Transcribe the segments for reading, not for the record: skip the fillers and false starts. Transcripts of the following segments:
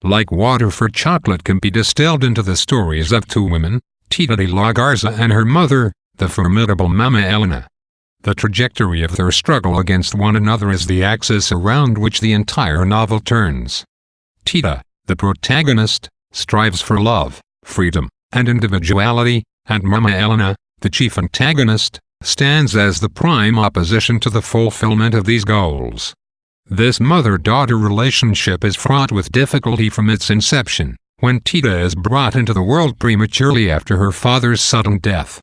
Like Water for Chocolate can be distilled into the stories of two women, Tita de la Garza and her mother, the formidable Mama Elena. The trajectory of their struggle against one another is the axis around which the entire novel turns. Tita, the protagonist, strives for love, freedom, and individuality, and Mama Elena, the chief antagonist, stands as the prime opposition to the fulfillment of these goals. This mother-daughter relationship is fraught with difficulty from its inception, when Tita is brought into the world prematurely after her father's sudden death.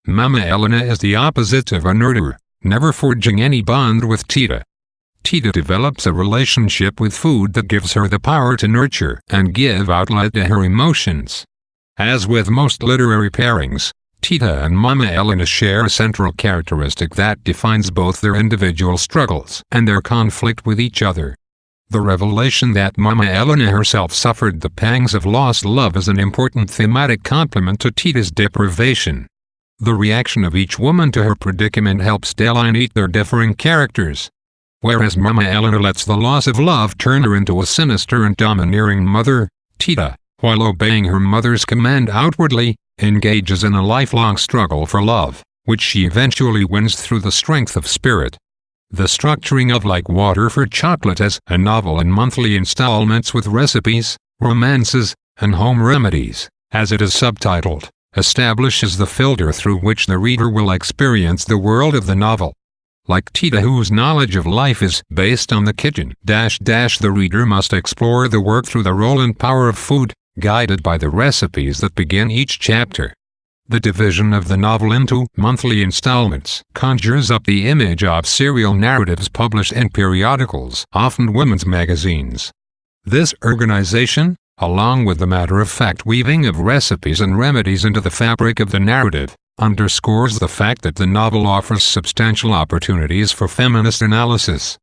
Mama Elena is the opposite of a nurturer, never forging any bond with Tita. Tita develops a relationship with food that gives her the power to nurture and give outlet to her emotions. As with most literary pairings, Tita and Mama Elena share a central characteristic that defines both their individual struggles and their conflict with each other. The revelation that Mama Elena herself suffered the pangs of lost love is an important thematic complement to Tita's deprivation. The reaction of each woman to her predicament helps delineate their differing characters. Whereas Mama Elena lets the loss of love turn her into a sinister and domineering mother, Tita, while obeying her mother's command outwardly, engages in a lifelong struggle for love, which she eventually wins through the strength of spirit. The structuring of Like Water for Chocolate as a novel in monthly installments with recipes, romances, and home remedies, as it is subtitled, establishes the filter through which the reader will experience the world of the novel. Like Tita, whose knowledge of life is based on the kitchen, the reader must explore the work through the role and power of food, guided by the recipes that begin each chapter. The division of the novel into monthly installments conjures up the image of serial narratives published in periodicals, often women's magazines. This organization, along with the matter-of-fact weaving of recipes and remedies into the fabric of the narrative, underscores the fact that the novel offers substantial opportunities for feminist analysis.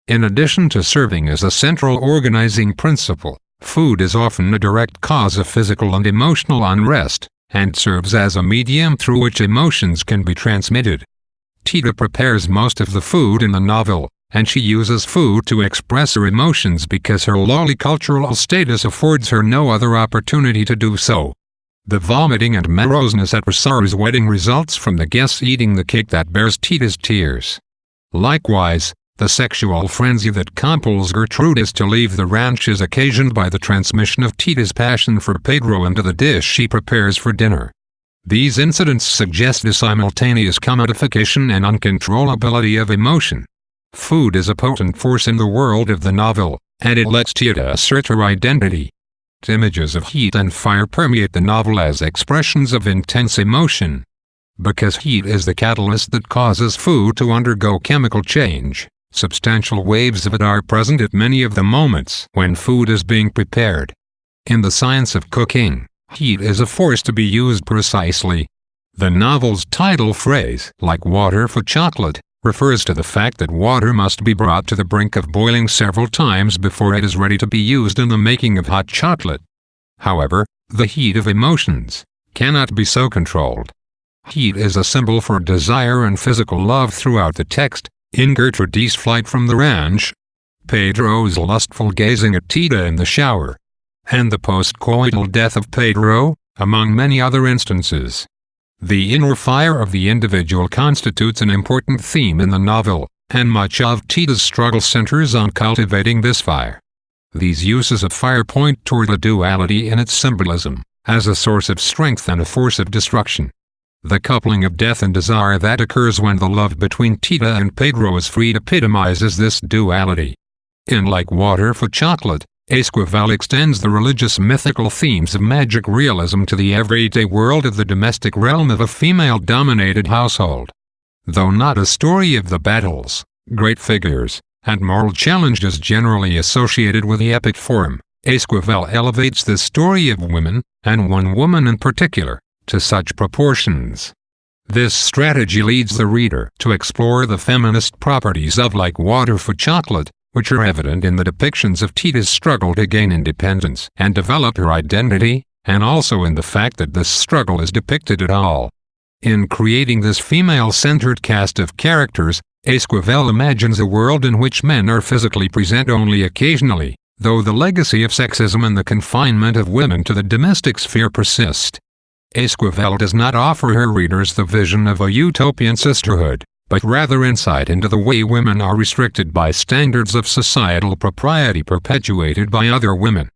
In addition to serving as a central organizing principle, food is often a direct cause of physical and emotional unrest, and serves as a medium through which emotions can be transmitted. Tita prepares most of the food in the novel, and she uses food to express her emotions because her lowly cultural status affords her no other opportunity to do so. The vomiting and moroseness at Rosaro's wedding results from the guests eating the cake that bears Tita's tears. Likewise, the sexual frenzy that compels Gertrudis to leave the ranch is occasioned by the transmission of Tita's passion for Pedro into the dish she prepares for dinner. These incidents suggest a simultaneous commodification and uncontrollability of emotion. Food is a potent force in the world of the novel, and it lets Tita assert her identity. Images of heat and fire permeate the novel as expressions of intense emotion. Because heat is the catalyst that causes food to undergo chemical change, substantial waves of it are present at many of the moments when food is being prepared. In the science of cooking, heat is a force to be used precisely. The novel's title phrase, Like Water for Chocolate, refers to the fact that water must be brought to the brink of boiling several times before it is ready to be used in the making of hot chocolate. However, the heat of emotions cannot be so controlled. Heat is a symbol for desire and physical love throughout the text. In Gertrudis' flight from the ranch, Pedro's lustful gazing at Tita in the shower, and the post-coital death of Pedro, among many other instances. The inner fire of the individual constitutes an important theme in the novel, and much of Tita's struggle centers on cultivating this fire. These uses of fire point toward a duality in its symbolism, as a source of strength and a force of destruction. The coupling of death and desire that occurs when the love between Tita and Pedro is freed epitomizes this duality. In Like Water for Chocolate, Esquivel extends the religious mythical themes of magic realism to the everyday world of the domestic realm of a female-dominated household. Though not a story of the battles, great figures, and moral challenges generally associated with the epic form, Esquivel elevates the story of women, and one woman in particular, to such proportions. This strategy leads the reader to explore the feminist properties of Like Water for Chocolate, which are evident in the depictions of Tita's struggle to gain independence and develop her identity, and also in the fact that this struggle is depicted at all. In creating this female-centered cast of characters, Esquivel imagines a world in which men are physically present only occasionally, though the legacy of sexism and the confinement of women to the domestic sphere persist. Esquivel does not offer her readers the vision of a utopian sisterhood, but rather insight into the way women are restricted by standards of societal propriety perpetuated by other women.